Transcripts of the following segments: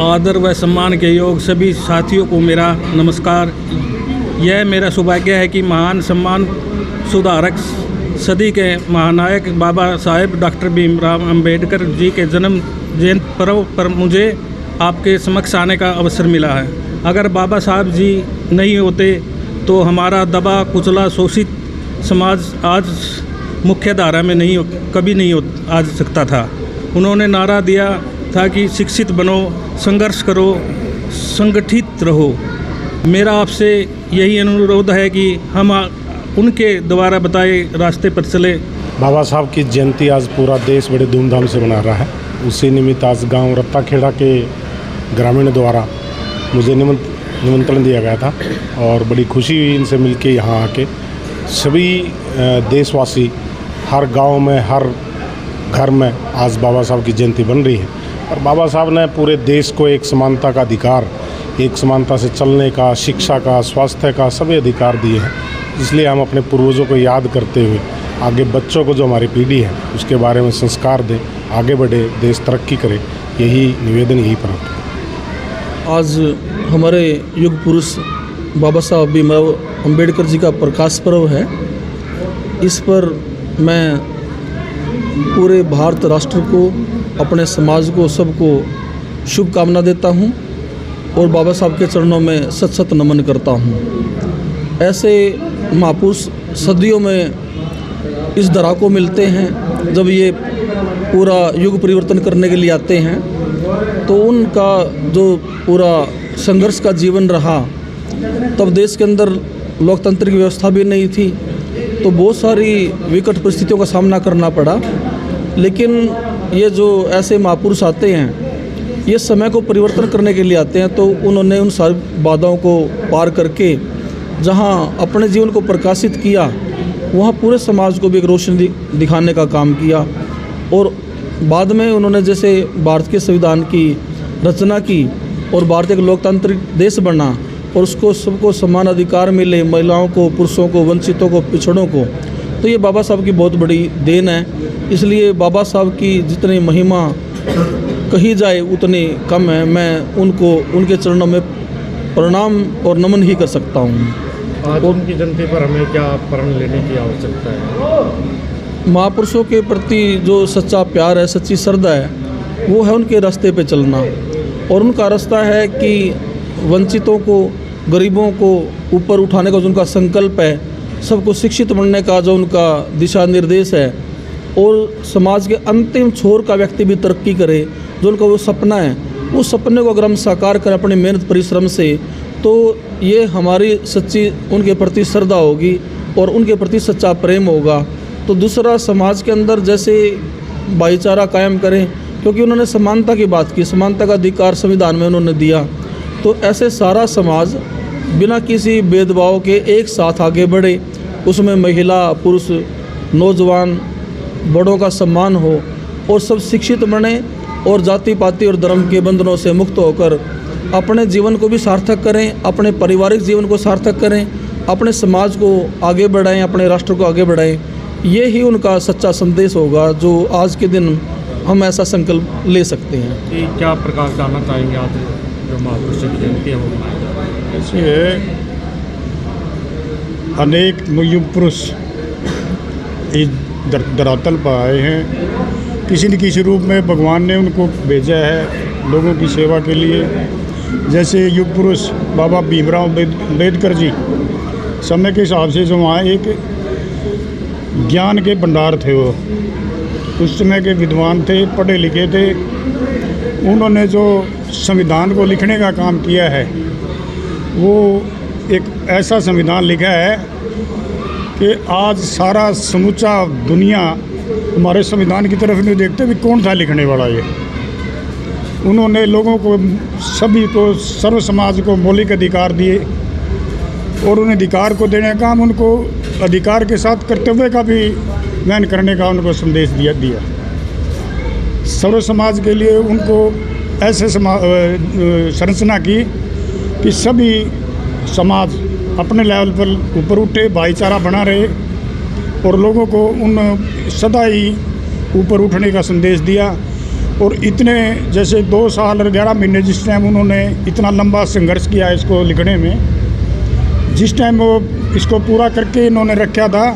आदर व सम्मान के योग सभी साथियों को मेरा नमस्कार। यह मेरा सौभाग्य है कि महान सम्मान सुधारक सदी के महानायक बाबा साहेब डॉक्टर भीमराव अंबेडकर जी के जन्म जयंती पर्व पर मुझे आपके समक्ष आने का अवसर मिला है। अगर बाबा साहब जी नहीं होते तो हमारा दबा कुचला शोषित समाज आज मुख्य धारा में कभी नहीं आ सकता था। उन्होंने नारा दिया था कि शिक्षित बनो, संघर्ष करो, संगठित रहो। मेरा आपसे यही अनुरोध है कि हम उनके द्वारा बताए रास्ते पर चले। बाबा साहब की जयंती आज पूरा देश बड़े धूमधाम से मना रहा है। उसी निमित्त आज गांव रत्ताखेड़ा के ग्रामीण द्वारा मुझे निमंत्रण दिया गया था और बड़ी खुशी हुई इनसे मिलके यहाँ आके। सभी देशवासी हर गांव में, हर घर में आज बाबा साहब की जयंती बन रही है और बाबा साहब ने पूरे देश को एक समानता का अधिकार, एक समानता से चलने का, शिक्षा का, स्वास्थ्य का सभी अधिकार दिए हैं। इसलिए हम अपने पूर्वजों को याद करते हुए आगे बच्चों को, जो हमारी पीढ़ी है, उसके बारे में संस्कार दें, आगे बढ़े, देश तरक्की करे। यही निवेदन, यही प्रार्थना। आज हमारे युग पुरुष बाबा साहब भीमराव अंबेडकर जी का प्रकाश पर्व है। इस पर मैं पूरे भारत राष्ट्र को, अपने समाज को, सबको शुभकामना देता हूं और बाबा साहब के चरणों में सत सत नमन करता हूं। ऐसे महापुरुष सदियों में इस धरा को मिलते हैं। जब ये पूरा युग परिवर्तन करने के लिए आते हैं तो उनका जो पूरा संघर्ष का जीवन रहा, तब देश के अंदर लोकतांत्रिक व्यवस्था भी नहीं थी, तो बहुत सारी विकट परिस्थितियों का सामना करना पड़ा। लेकिन ये जो ऐसे महापुरुष आते हैं, ये समय को परिवर्तन करने के लिए आते हैं, तो उन्होंने उन सारी बाधाओं को पार करके जहाँ अपने जीवन को प्रकाशित किया, वहाँ पूरे समाज को भी एक रोशनी दिखाने का काम किया। और बाद में उन्होंने जैसे भारत के संविधान की रचना की और भारत एक लोकतांत्रिक देश बना और उसको सबको समान अधिकार मिले, महिलाओं को, पुरुषों को, वंचितों को, पिछड़ों को, तो ये बाबा साहब की बहुत बड़ी देन है। इसलिए बाबा साहब की जितनी महिमा कही जाए उतनी कम है। मैं उनको, उनके चरणों में प्रणाम और नमन ही कर सकता हूँ। आज उनकी जयंती पर हमें क्या प्रण लेने की आवश्यकता है? महापुरुषों के प्रति जो सच्चा प्यार है, सच्ची श्रद्धा है, वो है उनके रास्ते पे चलना। और उनका रास्ता है कि वंचितों को, गरीबों को ऊपर उठाने का जो उनका संकल्प है, सबको शिक्षित बनने का जो उनका दिशा निर्देश है, और समाज के अंतिम छोर का व्यक्ति भी तरक्की करे, जो उनका वो सपना है, उस सपने को अगर हम साकार करें अपनी मेहनत परिश्रम से, तो ये हमारी सच्ची उनके प्रति श्रद्धा होगी और उनके प्रति सच्चा प्रेम होगा। तो दूसरा, समाज के अंदर जैसे भाईचारा कायम करें, क्योंकि उन्होंने समानता की बात की, समानता का अधिकार संविधान में उन्होंने दिया, तो ऐसे सारा समाज बिना किसी भेदभाव के एक साथ आगे बढ़े, उसमें महिला, पुरुष, नौजवान, बड़ों का सम्मान हो और सब शिक्षित बने और जाति पाति और धर्म के बंधनों से मुक्त होकर अपने जीवन को भी सार्थक करें, अपने पारिवारिक जीवन को सार्थक करें, अपने समाज को आगे बढ़ाएं, अपने राष्ट्र को आगे बढ़ाएं। ये ही उनका सच्चा संदेश होगा जो आज के दिन हम ऐसा संकल्प ले सकते हैं। कि क्या प्रकाश डालना चाहेंगे आज जो महापुरुष की जयंती है वो मनाई? ऐसे अनेक युग पुरुष इस धरातल पर आए हैं। किसी न किसी रूप में भगवान ने उनको भेजा है लोगों की सेवा के लिए। जैसे युग पुरुष बाबा भीमराव अंबेडकर जी, समय के हिसाब से जो वहाँ एक ज्ञान के भंडार थे, वो उस समय के विद्वान थे, पढ़े लिखे थे। उन्होंने जो संविधान को लिखने का काम किया है, वो एक ऐसा संविधान लिखा है कि आज सारा समूचा दुनिया हमारे संविधान की तरफ नहीं देखते भी कौन था लिखने वाला। ये उन्होंने लोगों को, सभी को, सर्व समाज को मौलिक अधिकार दिए और उन अधिकार को देने का काम, उनको अधिकार के साथ कर्तव्य का भी वहन करने का उनको संदेश दिया। सर्व समाज के लिए उनको ऐसे संरचना की कि सभी समाज अपने लेवल पर ऊपर उठे, भाईचारा बना रहे और लोगों को उन सदा ही ऊपर उठने का संदेश दिया। और इतने जैसे 2 साल और 11 महीने जिस टाइम उन्होंने इतना लंबा संघर्ष किया इसको लिखने में, जिस टाइम वो इसको पूरा करके इन्होंने रखा था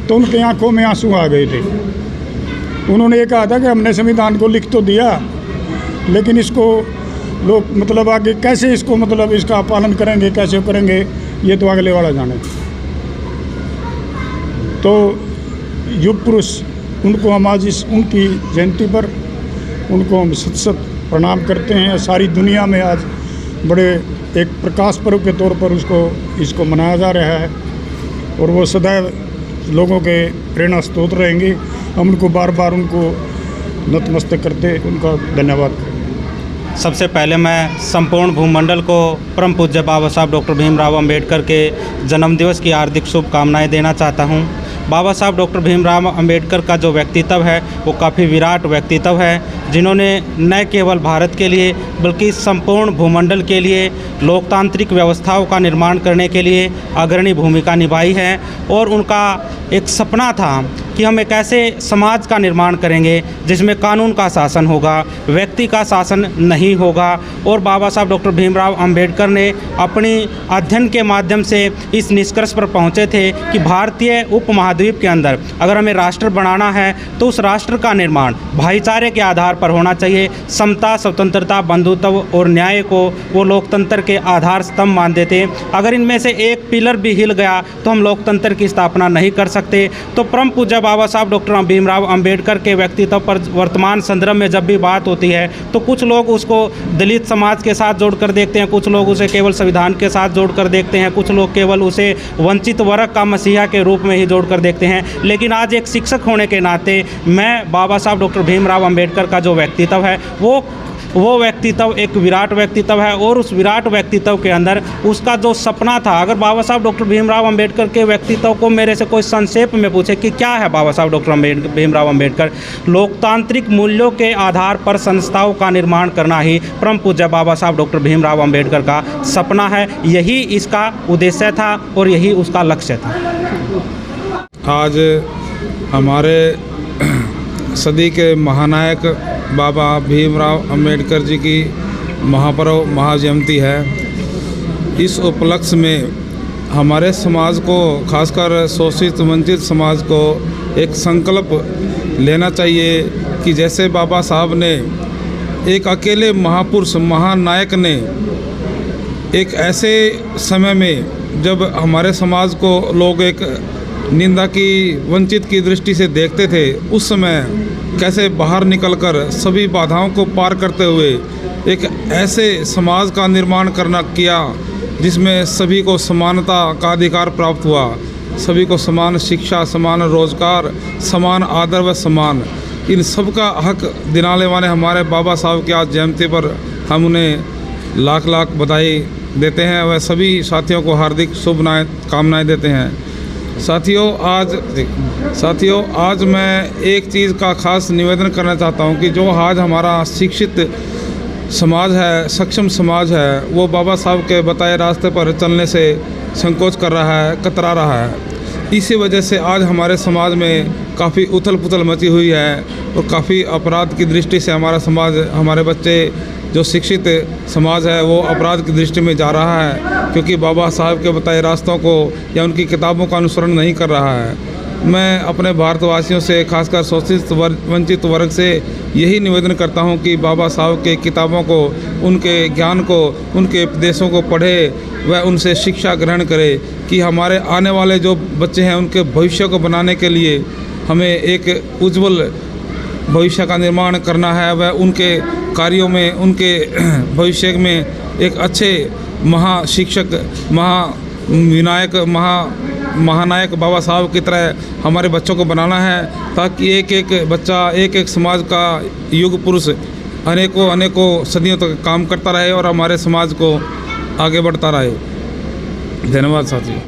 तो उनकी आंखों में आंसू आ गए थे। उन्होंने ये कहा था कि हमने संविधान को लिख तो दिया, लेकिन इसको लोग मतलब आगे कैसे इसको मतलब इसका पालन करेंगे, कैसे करेंगे, ये तो अगले वाला जाने। तो युग पुरुष उनको हम आज इस उनकी जयंती पर उनको हम सत सत प्रणाम करते हैं। सारी दुनिया में आज बड़े एक प्रकाश पर्व के तौर पर इसको मनाया जा रहा है और वो सदैव लोगों के प्रेरणा स्रोत रहेंगे। हम उनको बार बार उनको नतमस्तक करते उनका धन्यवाद करें। सबसे पहले मैं संपूर्ण भूमंडल को परम पूज्य बाबा साहब डॉक्टर भीमराव अंबेडकर के जन्मदिवस की हार्दिक शुभकामनाएं देना चाहता हूं। बाबा साहब डॉक्टर भीमराव अंबेडकर का जो व्यक्तित्व है वो काफ़ी विराट व्यक्तित्व है, जिन्होंने न केवल भारत के लिए बल्कि संपूर्ण भूमंडल के लिए लोकतांत्रिक व्यवस्थाओं का निर्माण करने के लिए अग्रणी भूमिका निभाई है। और उनका एक सपना था कि हम एक ऐसे समाज का निर्माण करेंगे जिसमें कानून का शासन होगा, व्यक्ति का शासन नहीं होगा। और बाबा साहब डॉक्टर भीमराव अंबेडकर ने अपनी अध्ययन के माध्यम से इस निष्कर्ष पर पहुंचे थे कि भारतीय उपमहाद्वीप के अंदर अगर हमें राष्ट्र बनाना है तो उस राष्ट्र का निर्माण भाईचारे के आधार पर होना चाहिए। समता, स्वतंत्रता, बंधुत्व और न्याय को वो लोकतंत्र के आधार स्तंभ मानते थे। अगर इनमें से एक पिलर भी हिल गया तो हम लोकतंत्र की स्थापना नहीं कर सकते। तो परम पूज्य बाबा साहब डॉक्टर भीमराव अंबेडकर के व्यक्तित्व पर वर्तमान संदर्भ में जब भी बात होती है तो कुछ लोग उसको दलित समाज के साथ जोड़कर देखते हैं, कुछ लोग उसे केवल संविधान के साथ जोड़कर देखते हैं, कुछ लोग केवल उसे वंचित वर्ग का मसीहा के रूप में ही जोड़कर देखते हैं। लेकिन आज एक शिक्षक होने के नाते मैं बाबा साहब डॉक्टर भीमराव अंबेडकर का जो व्यक्तित्व है वो व्यक्तित्व एक विराट व्यक्तित्व है। और उस विराट व्यक्तित्व के अंदर उसका जो सपना था, अगर बाबा साहब डॉक्टर भीमराव अंबेडकर के व्यक्तित्व को मेरे से कोई संक्षेप में पूछे कि क्या है बाबा साहब डॉक्टर भीमराव अंबेडकर, लोकतांत्रिक मूल्यों के आधार पर संस्थाओं का निर्माण करना ही परम पूज्य बाबा साहब डॉक्टर भीमराव अंबेडकर का सपना है। यही इसका उद्देश्य था और यही उसका लक्ष्य था। आज हमारे सदी के महानायक बाबा भीमराव अंबेडकर जी की महापर्व महाजयंती है। इस उपलक्ष्य में हमारे समाज को, खासकर शोषित वंचित समाज को एक संकल्प लेना चाहिए कि जैसे बाबा साहब ने एक अकेले महापुरुष महानायक ने एक ऐसे समय में जब हमारे समाज को लोग एक निंदा की, वंचित की दृष्टि से देखते थे, उस समय कैसे बाहर निकलकर सभी बाधाओं को पार करते हुए एक ऐसे समाज का निर्माण किया जिसमें सभी को समानता का अधिकार प्राप्त हुआ, सभी को समान शिक्षा, समान रोजगार, समान आदर व सम्मान, इन सब का हक दिलाने वाले हमारे बाबा साहब की आज जयंती पर हम उन्हें लाख लाख बधाई देते हैं। वह सभी साथियों को हार्दिक शुभकामनाएं देते हैं। साथियों आज मैं एक चीज़ का खास निवेदन करना चाहता हूं कि जो आज हमारा शिक्षित समाज है, सक्षम समाज है, वो बाबा साहब के बताए रास्ते पर चलने से संकोच कर रहा है, कतरा रहा है। इसी वजह से आज हमारे समाज में काफ़ी उथल पुथल मची हुई है और काफ़ी अपराध की दृष्टि से हमारा समाज, हमारे बच्चे, जो शिक्षित समाज है वो अपराध की दृष्टि में जा रहा है, क्योंकि बाबा साहब के बताए रास्तों को या उनकी किताबों का अनुसरण नहीं कर रहा है। मैं अपने भारतवासियों से, खासकर शोषित वंचित वर्ग से यही निवेदन करता हूं कि बाबा साहब के किताबों को, उनके ज्ञान को, उनके उपदेशों को पढ़े व उनसे शिक्षा ग्रहण करे कि हमारे आने वाले जो बच्चे हैं उनके भविष्य को बनाने के लिए हमें एक उज्जवल भविष्य का निर्माण करना है। वह उनके कार्यों में, उनके भविष्य में एक अच्छे महाशिक्षक, महाविनायक, महानायक बाबा साहब की तरह हमारे बच्चों को बनाना है, ताकि एक एक बच्चा, एक एक समाज का युग पुरुष अनेकों सदियों तक काम करता रहे और हमारे समाज को आगे बढ़ता रहे। धन्यवाद साथियों।